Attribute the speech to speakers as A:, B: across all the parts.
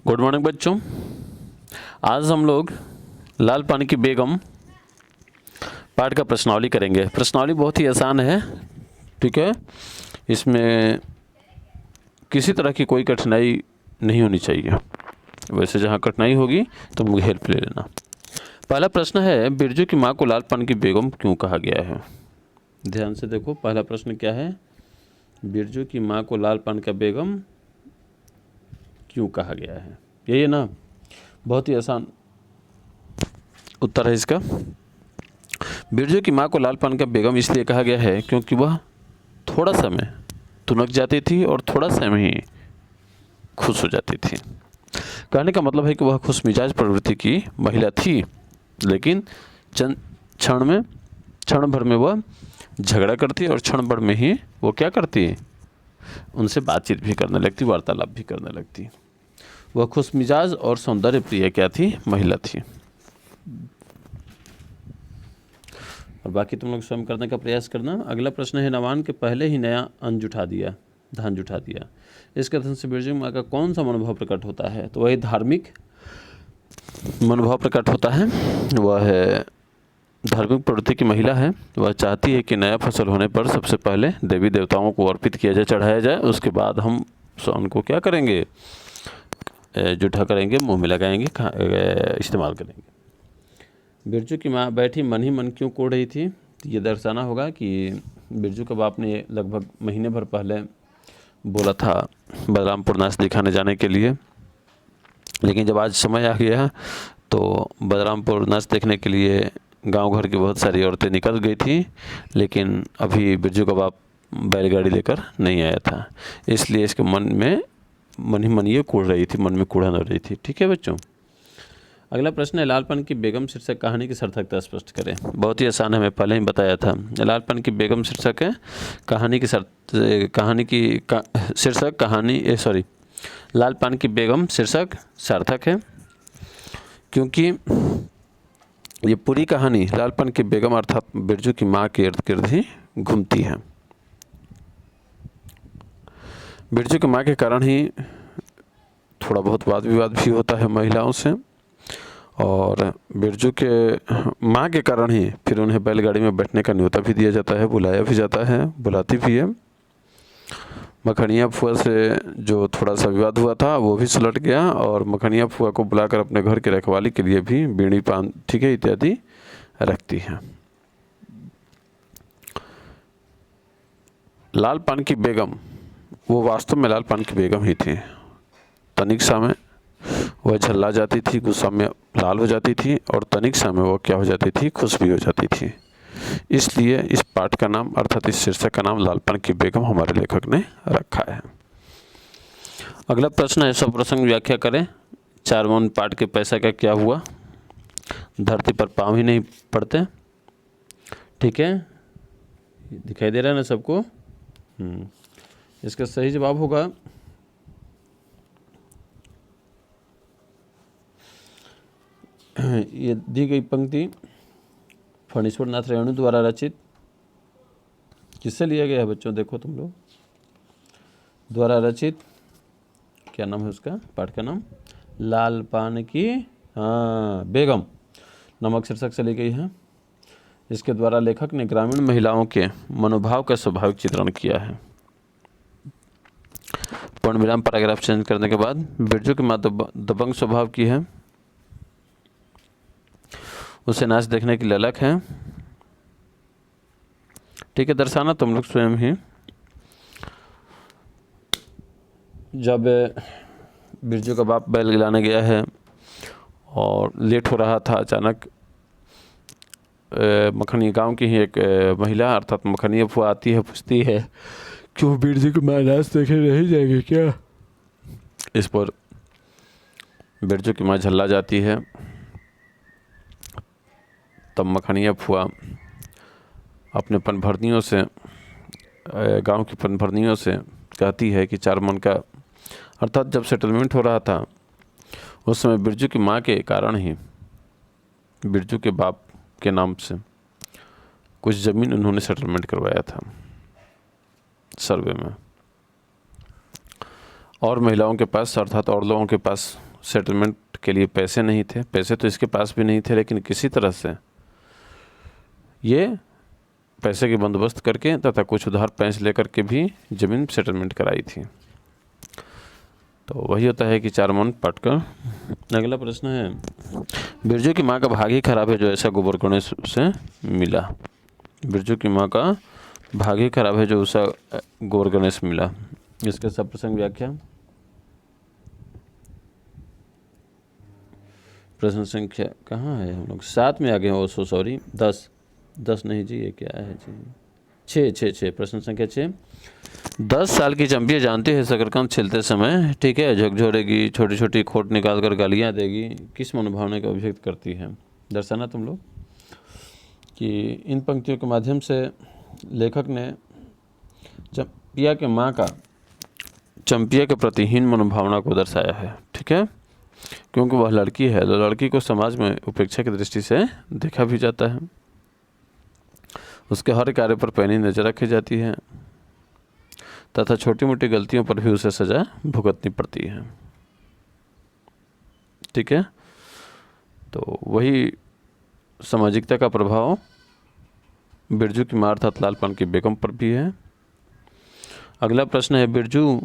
A: Good morning बच्चों। आज हम लोग लाल पानी की बेगम पाठ का प्रश्नावली करेंगे। प्रश्नावली बहुत ही आसान है, ठीक है। इसमें किसी तरह की कोई कठिनाई नहीं होनी चाहिए। वैसे जहाँ कठिनाई होगी तो मुझे हेल्प ले लेना। पहला प्रश्न है, बिरजू की माँ को लाल पानी की बेगम क्यों कहा गया है? ध्यान से देखो, पहला प्रश्न क्या है? बिरजू की माँ को लाल पानी का बेगम क्यों कहा गया है? यही है ना? बहुत ही आसान उत्तर है इसका। बिरजू की माँ को लाल पानी का बेगम इसलिए कहा गया है क्योंकि वह थोड़ा समय तुनक जाती थी और थोड़ा समय ही खुश हो जाती थी। कहने का मतलब है कि वह खुश मिजाज प्रवृत्ति की महिला थी, लेकिन चंद क्षण भर में वह झगड़ा करती और क्षण भर में ही वो क्या करती, उनसे बातचीत भी करने लगती, वार्तालाप भी करने लगती। वह खुश मिजाज और सौंदर्य प्रिय क्या थी? महिला थी। और बाकी तुम लोग स्वयं करने का प्रयास करना। अगला प्रश्न है, नवान के पहले ही नया धान जुटा दिया। इस कथन से बिरजू माँ का कौन सा मनोभाव प्रकट होता है? तो वही धार्मिक मनोभाव प्रकट होता है। वह है धार्मिक प्रवृत्ति की महिला है। वह चाहती है कि नया फसल होने पर सबसे पहले देवी देवताओं को अर्पित किया जाए, चढ़ाया जाए। उसके बाद हम उनको क्या करेंगे? जूठा करेंगे, मुंह में लगाएंगे, इस्तेमाल करेंगे। बिरजू की माँ बैठी मन ही मन क्यों कोड़ रही थी? ये दर्शाना होगा कि बिरजू के बाप ने लगभग महीने भर पहले बोला था बलरामपुर नाच दिखाने जाने के लिए, लेकिन जब आज समय आ गया तो बलरामपुर नाच देखने के लिए गांव घर की बहुत सारी औरतें निकल गई थी, लेकिन अभी बिरजू का बाप बैलगाड़ी लेकर नहीं आया था। इसलिए इसके मन ही मन ये कूड़ रही थी, मन में कूड़न हो रही थी। ठीक है बच्चों। अगला प्रश्न है, लालपन की बेगम शीर्षक कहानी की सार्थकता स्पष्ट करें। बहुत ही आसान है, मैं पहले ही बताया था। लालपन की बेगम शीर्षक है लालपन की बेगम शीर्षक सार्थक है, क्योंकि ये पूरी कहानी लालपन की बेगम अर्थात बिरजू की माँ के इर्द गिर्द ही घूमती है। बिरजू की माँ के कारण ही थोड़ा बहुत वाद विवाद भी होता है महिलाओं से, और बिरजू के माँ के कारण ही फिर उन्हें बैलगाड़ी में बैठने का न्योता भी दिया जाता है, बुलाया भी जाता है, बुलाती भी है। मखनिया फुआ से जो थोड़ा सा विवाद हुआ था वो भी सुलट गया, और मखनिया फुआ को बुलाकर अपने घर की रखवाली के लिए भी बीड़ी पान, ठीक है, इत्यादि रखती है। लाल पान की बेगम वो वास्तव में लाल पान की बेगम ही थी। तनिक सा में वह झल्ला जाती थी, गुस्सा में लाल हो जाती थी, और तनिक सा में वो क्या हो जाती थी? खुश भी हो जाती थी। इसलिए इस पाठ का नाम अर्थात इस शीर्षक का नाम लालपन की बेगम हमारे लेखक ने रखा है। अगला प्रश्न है, सब प्रसंग व्याख्या करें। 4 मौन पाठ के पैसा का क्या हुआ? धरती पर पाँव ही नहीं पड़ते। ठीक है, दिखाई दे रहा है ना सबको? इसका सही जवाब होगा ये दी गई पंक्ति फणीश्वर नाथ रेणु द्वारा रचित, किससे लिया गया है बच्चों? देखो तुम लोग, द्वारा रचित, क्या नाम है उसका? पाठ का नाम लाल पान की बेगम नामक शीर्षक से ली गई है। इसके द्वारा लेखक ने ग्रामीण महिलाओं के मनोभाव का स्वाभाविक चित्रण किया है। पूर्ण विराम पैराग्राफ चेंज करने के बाद, बिरजू की माँ दबंग स्वभाव की है, उसे नाच देखने की ललक है। ठीक है, दर्शाना तुम लोग स्वयं ही। जब बिरजू का बाप बैल गिलाने गया है और लेट हो रहा था, अचानक मखनी गांव की ही एक महिला अर्थात मखनिया फुआ आती है, पूछती है क्यों बिरजू की माँ नाच देखने नहीं जाएगी क्या? इस पर बिरजू की माँ झल्ला जाती है। तब मखनिया फुआ अपने पनभरनियों से, गांव की पनभरनियों से कहती है कि 4 मन का, अर्थात जब सेटलमेंट हो रहा था उस समय बिरजू की माँ के कारण ही बिरजू के बाप के नाम से कुछ ज़मीन उन्होंने सेटलमेंट करवाया था सर्वे में, और महिलाओं के पास अर्थात और लोगों के पास सेटलमेंट के लिए पैसे नहीं थे, पैसे तो इसके पास भी नहीं थे, लेकिन किसी तरह से ये पैसे के बंदोबस्त करके तथा कुछ उधार पैसे लेकर के भी ज़मीन सेटलमेंट कराई थी। तो वही होता है कि 4 मन पटकर। अगला प्रश्न है, बिरजू की माँ का भाग्य खराब है जो ऐसा गोबर गणेश से मिला। बिरजू की माँ का भाग्य खराब है जो उसा गोबर गणेश मिला। इसका सब प्रसंग व्याख्या। प्रश्न संख्या कहाँ है, हम लोग 7 में आ गए हैं। सॉरी 10 नहीं जी, ये क्या है जी, 6 प्रश्न संख्या 6। 10 साल की चंपिया जानती है शकरकंद छिलते समय, ठीक है, झकझोरेगी, छोटी छोटी खोट निकाल कर गालियाँ देगी, किस मनोभावना का अभिव्यक्त करती है। दर्शाना तुम लोग कि इन पंक्तियों के माध्यम से लेखक ने चंपिया के प्रति हीन मनोभावना को दर्शाया है, ठीक है, क्योंकि वह लड़की है तो लड़की को समाज में उपेक्षा की दृष्टि से देखा भी जाता है, उसके हर कार्य पर पैनी नज़र रखी जाती है तथा छोटी मोटी गलतियों पर भी उसे सज़ा भुगतनी पड़ती है, ठीक है। तो वही सामाजिकता का प्रभाव बिरजू की माँ अर्थात लालपान की बेगम पर भी है। अगला प्रश्न है, बिरजू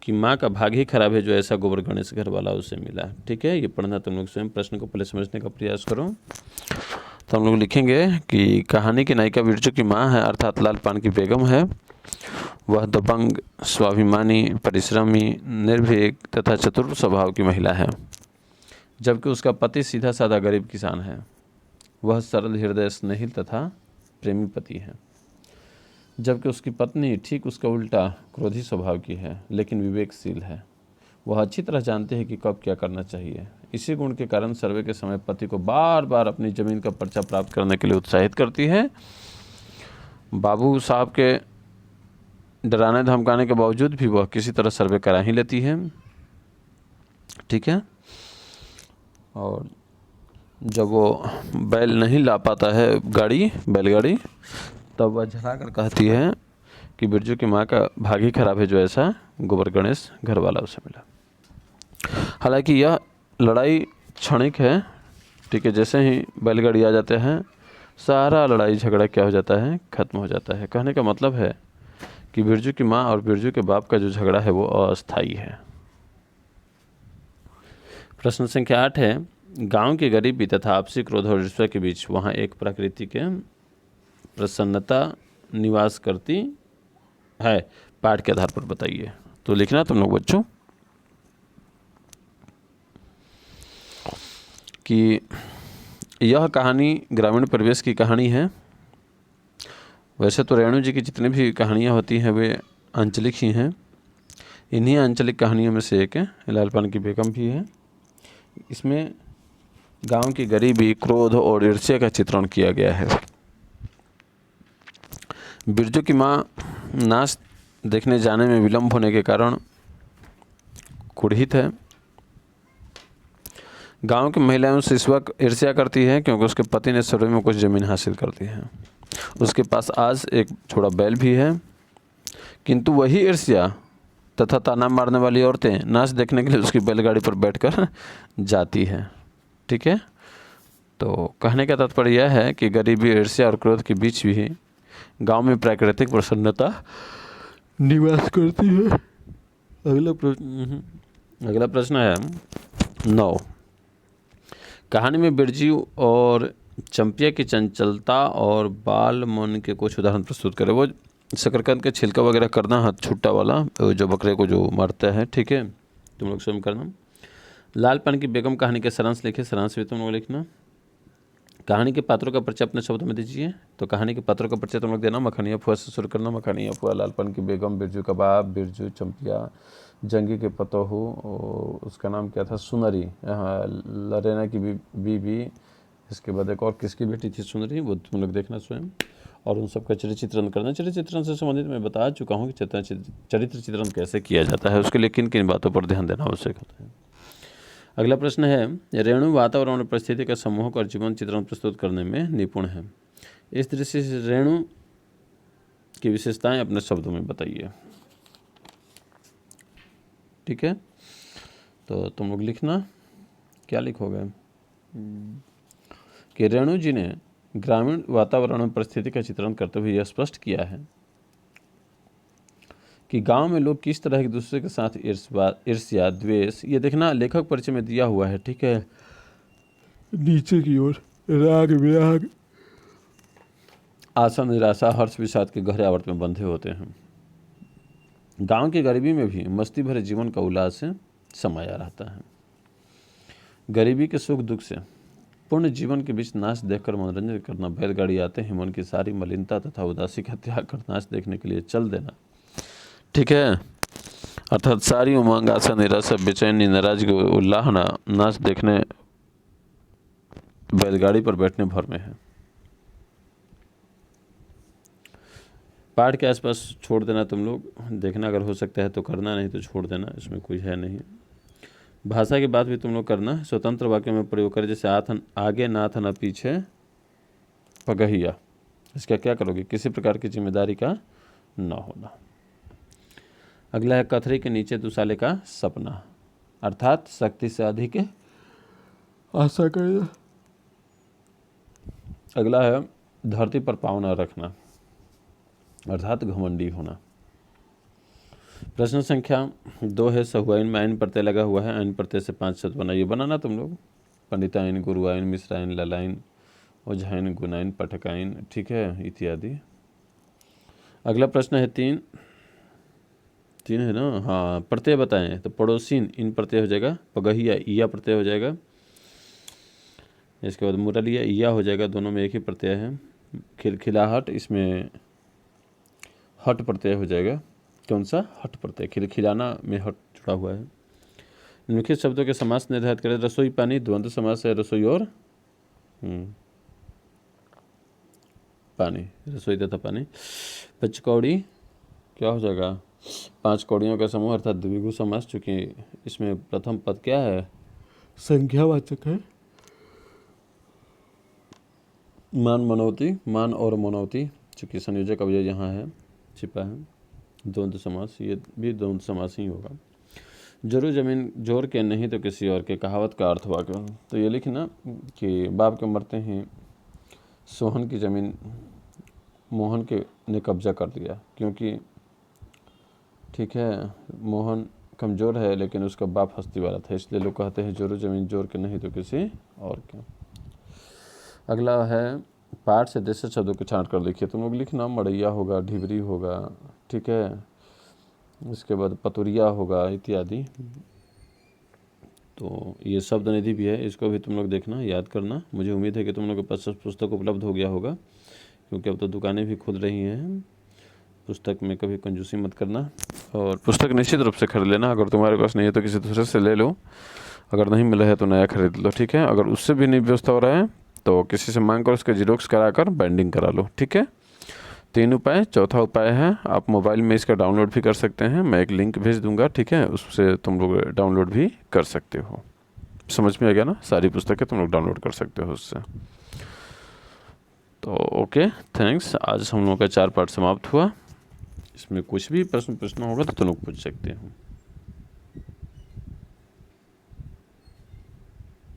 A: कि माँ का भाग्य ही खराब है जो ऐसा गोबर गणेश घर वाला उसे मिला, ठीक है। ये पढ़ना तुम लोग स्वयं, प्रश्न को पहले समझने का प्रयास करो। तो हम लोग लिखेंगे कि कहानी की नायिका बिरजू की माँ है अर्थात लालपान की बेगम है। वह दबंग, स्वाभिमानी, परिश्रमी, निर्भीक तथा चतुर स्वभाव की महिला है, जबकि उसका पति सीधा साधा गरीब किसान है। वह सरल हृदय, स्नेहिल तथा प्रेमी पति है, जबकि उसकी पत्नी ठीक उसका उल्टा क्रोधी स्वभाव की है लेकिन विवेकशील है। वह अच्छी तरह जानते हैं कि कब क्या करना चाहिए। इसी गुण के कारण सर्वे के समय पति को बार बार अपनी ज़मीन का पर्चा प्राप्त करने के लिए उत्साहित करती है। बाबू साहब के डराने धमकाने के बावजूद भी वह किसी तरह सर्वे करा ही लेती है, ठीक है। और जब वो बैल नहीं ला पाता है बैलगाड़ी, तब वह झला कर कहती है कि बिरजू की माँ का भाग्य खराब है जो ऐसा गोबर गणेश घर वाला उसे मिला। हालांकि यह लड़ाई क्षणिक है, ठीक है। जैसे ही बैलगाड़ी आ जाते हैं सारा लड़ाई झगड़ा क्या हो जाता है, खत्म हो जाता है। कहने का मतलब है कि बिरजू की माँ और बिरजू के बाप का जो झगड़ा है वो अस्थायी है। प्रश्न संख्या 8 है, गांव की गरीबी तथा आपसी क्रोध और ईर्ष्या के बीच वहाँ एक प्रकृति के प्रसन्नता निवास करती है, पाठ के आधार पर बताइए। तो लिखना तुम लोग बच्चों कि यह कहानी ग्रामीण परिवेश की कहानी है। वैसे तो रेणु जी की जितनी भी कहानियाँ होती हैं वे आंचलिक ही हैं। इन्हीं आंचलिक कहानियों में से एक है लालपान की बेगम भी है। इसमें गांव की गरीबी, क्रोध और ईर्ष्या का चित्रण किया गया है। बिरजू की माँ नाच देखने जाने में विलंब होने के कारण कुढ़ित है। गांव की महिलाएं उससे इस वक्त ईर्ष्या करती है क्योंकि उसके पति ने सर्वे में कुछ ज़मीन हासिल कर दी है। उसके पास आज एक छोटा बैल भी है, किंतु वही ईर्ष्या तथा ताना मारने वाली औरतें नाच देखने के लिए उसकी बैलगाड़ी पर बैठकर जाती हैं, ठीक है। तो कहने का तात्पर्य यह है कि गरीबी, ईर्ष्या और क्रोध के बीच भी गांव में प्राकृतिक प्रसन्नता निवास करती है। अगला प्रश्न है 9। कहानी में बिरजू और चंपिया की चंचलता और बाल मन के कुछ उदाहरण प्रस्तुत करें। वो शकरकंद के छिलका वगैरह करना, हाथ छुट्टा वाला जो बकरे को जो मारता है, ठीक है, तुम लोग स्वयं करना। लालपान की बेगम कहानी के सारांश लिखे, सारांश भी तुम लोग लिखना। कहानी के पात्रों का परिचय अपने शब्दों में दीजिए। तो कहानी के पात्रों का परिचय तुम लोग देना। मखानिया फुआ से शुरू करना। मखानिया फुआ, लालपान की बेगम, बिरजू का बाप, बिरजू, चंपिया, जंगी के पतोहू, उसका नाम क्या था, सुनरी, लरेना की बीबी, इसके बाद एक और किसकी बेटी थी सुनरी, वो तुम लोग देखना स्वयं। और उन सबका चरित्र चित्रण करना। चरित्र चित्रण से संबंधित मैं बता चुका हूँ कि चरित्र चित्रण कैसे किया जाता है, उसके लिए किन किन बातों पर ध्यान देना आवश्यक होता है। अगला प्रश्न है, रेणु वातावरण और परिस्थिति का समूह और जीवन चित्रण प्रस्तुत करने में निपुण है। इस दृष्टि से रेणु की विशेषताएं अपने शब्दों में बताइए, ठीक है। तो तुम लोग लिखना। क्या लिखोगे कि रेणु जी ने ग्रामीण वातावरण में परिस्थिति का चित्रण करते हुए यह स्पष्ट किया है कि गांव में लोग किस तरह एक दूसरे के साथ ईर्ष्या, द्वेष, ये देखना लेखक परिचय में दिया हुआ है, ठीक है, नीचे की ओर राग विराग, आशा निराशा, हर्ष विषाद के गहरे आवर्त में बंधे होते हैं। गांव की गरीबी में भी मस्ती भरे जीवन का उल्लास से समाया रहता है। गरीबी के सुख दुख से पूर्ण जीवन के बीच नाच देखकर मनोरंजन करना, बैलगाड़ी आते ही मन की सारी मलिनता तथा उदासी का त्याग कर नाच देखने के लिए चल देना, ठीक है, अर्थात सारी उमंग, आशा, निराशा, बेचैनी, नाराजगी, उल्लाहना नाच देखने, बैलगाड़ी पर बैठने भर में है। पाठ के आसपास छोड़ देना तुम लोग, देखना अगर हो सकता है तो करना, नहीं तो छोड़ देना, इसमें कोई है नहीं। भाषा की बात भी तुम लोग करना, स्वतंत्र वाक्य में प्रयोग करें, जैसे आगे नाथ न पीछे पगहिया, इसका क्या करोगे, किसी प्रकार की जिम्मेदारी का न होना। अगला है कथरी के नीचे दुसाले का सपना, अर्थात शक्ति से अधिक आशा करना। अगला है धरती पर पाँव न रखना, अर्थात घमंडी होना। प्रश्न संख्या 2 है, सहुआइन में आइन प्रत्यय लगा हुआ है, आइन प्रत्यय से 5 शब्द बनाइए। बनाना तुम लोग, पंडिताइन, गुरुआइन, मिश्राइन, ललाइन, ओझाइन, गुनाइन, पटकाइन, ठीक है, इत्यादि। अगला प्रश्न है 3 है ना, हाँ, प्रत्यय बताएं। तो पड़ोसीन इन प्रत्यय हो जाएगा, पगहिया ईया प्रत्यय हो जाएगा, इसके बाद मुरलिया ईया हो जाएगा, दोनों में एक ही प्रत्यय है। खिलखिलाहट, इसमें हट प्रत्यय हो जाएगा। कौन सा? हट प्रत्यय, खिलखिलाना में हट जुड़ा हुआ है। निम्नलिखित शब्दों के समास निर्धारित करें। रसोई पानी द्वंद्व समास है, रसोई और पानी, रसोई तथा पानी। पचकौड़ी क्या हो जाएगा? 5 कौड़ियों का समूह, अर्थात द्विगु समास, चूंकि इसमें प्रथम पद क्या है? संख्यावाचक है। मान मनौती, मान और मनौती, चूंकि संयोजक अवयव यहाँ है, छिपा है। द्वंद्व समास, ये भी द्वंद्व समास ही होगा। जरूर जमीन जोर के नहीं तो किसी और के, कहावत का अर्थ हुआ क्या? तो ये लिखना कि बाप के मरते ही सोहन की ज़मीन मोहन के ने कब्जा कर लिया, क्योंकि ठीक है मोहन कमज़ोर है लेकिन उसका बाप हस्ती वाला था, इसलिए लोग कहते हैं जरूर ज़मीन जोर के नहीं तो किसी और के। अगला है पाठ से देश शब्दों को छांट कर लिखिए। तुम लोग लिखना, मड़ैया होगा, ढिबरी होगा, ठीक है, इसके बाद पतुरिया होगा इत्यादि। तो ये शब्द निधि भी है, इसको भी तुम लोग देखना, याद करना। मुझे उम्मीद है कि तुम लोग के पास पुस्तक उपलब्ध हो गया होगा, क्योंकि अब तो दुकानें भी खुल रही हैं। पुस्तक में कभी कंजूसी मत करना, और पुस्तक निश्चित रूप से खरीद लेना। अगर तुम्हारे पास नहीं है तो किसी दूसरे से ले लो, अगर नहीं मिला है तो नया खरीद लो, ठीक है। अगर उससे भी नहीं व्यवस्था हो रहा है तो किसी से मांग कर उसका जीरोक्स कराकर बाइंडिंग करा लो, ठीक है। 3 उपाय। चौथा उपाय है आप मोबाइल में इसका डाउनलोड भी कर सकते हैं, मैं एक लिंक भेज दूंगा, ठीक है, उससे तुम लोग डाउनलोड भी कर सकते हो। समझ में आ गया ना? सारी पुस्तकें तुम लोग डाउनलोड कर सकते हो उससे। तो ओके, थैंक्स। आज हम लोगों का 4 पार्ट समाप्त हुआ। इसमें कुछ भी प्रश्न होगा तो तुम लोग पूछ सकते हो।